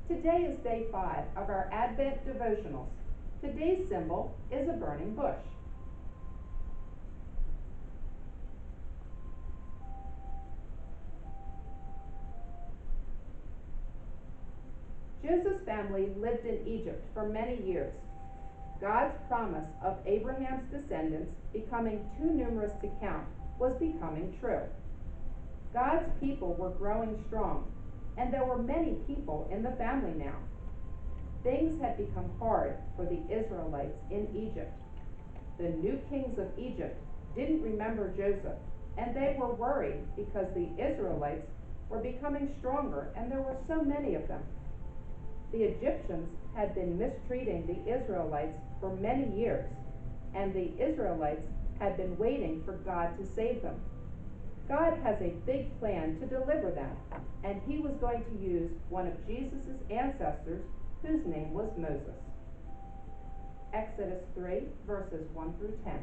Today is day 5 of our Advent devotionals. Today's symbol is a burning bush. Joseph's family lived in Egypt for many years. God's promise of Abraham's descendants becoming too numerous to count was becoming true. God's people were growing strong, and there were many people in the family now. Things had become hard for the Israelites in Egypt. The new kings of Egypt didn't remember Joseph, and they were worried because the Israelites were becoming stronger and there were so many of them. The Egyptians had been mistreating the Israelites for many years, and the Israelites had been waiting for God to save them. God has a big plan to deliver them, and he was going to use one of Jesus' ancestors whose name was Moses. Exodus 3, verses 1 through 10.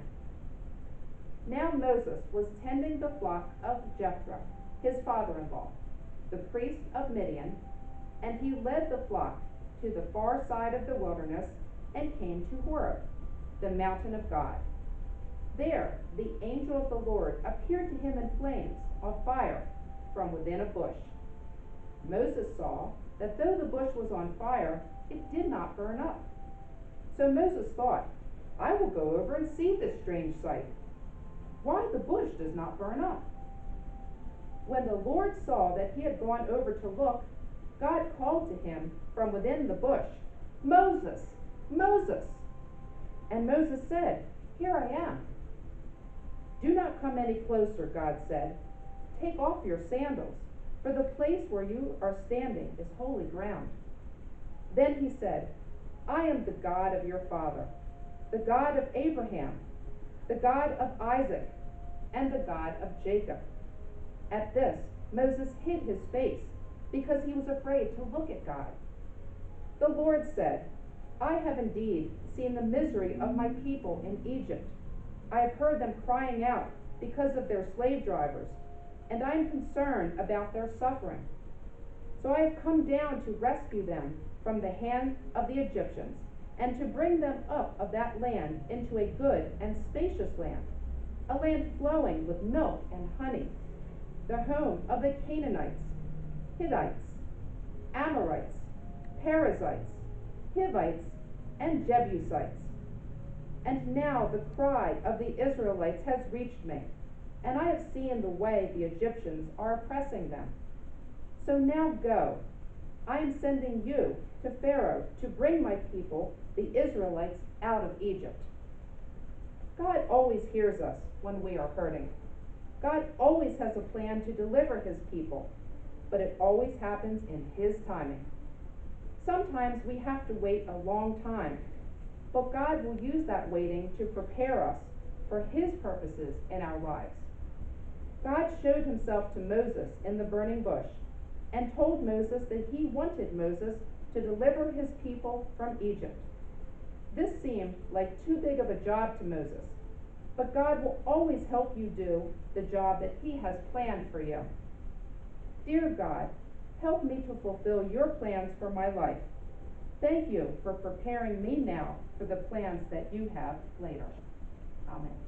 Now Moses was tending the flock of Jethro, his father-in-law, the priest of Midian, and he led the flock to the far side of the wilderness and came to Horeb, the mountain of God. There the angel of the Lord appeared to him in flames of fire from within a bush. Moses saw that though the bush was on fire, it did not burn up. So Moses thought, I will go over and see this strange sight, why the bush does not burn up. When the Lord saw that he had gone over to look, God called to him from within the bush, Moses, Moses. And Moses said, Here I am. Do not come any closer, God said. Take off your sandals, for the place where you are standing is holy ground. Then he said, I am the God of your father, the God of Abraham, the God of Isaac, and the God of Jacob. At this, Moses hid his face because he was afraid to look at God. The Lord said, I have indeed seen the misery of my people in Egypt. I have heard them crying out because of their slave drivers, and I am concerned about their suffering. So I have come down to rescue them from the hand of the Egyptians, and to bring them up of that land into a good and spacious land, a land flowing with milk and honey, the home of the Canaanites, Hittites, Amorites, Perizzites, Hivites, and Jebusites. And now the cry of the Israelites has reached me, and I have seen the way the Egyptians are oppressing them. So now go, I am sending you to Pharaoh to bring my people, the Israelites, out of Egypt. God always hears us when we are hurting. God always has a plan to deliver his people, but it always happens in his timing. Sometimes we have to wait a long time, but God will use that waiting to prepare us for his purposes in our lives. God showed himself to Moses in the burning bush and told Moses that he wanted Moses to deliver his people from Egypt. This seemed like too big of a job to Moses, but God will always help you do the job that he has planned for you. Dear God, help me to fulfill your plans for my life. Thank you for preparing me now for the plans that you have later. Amen.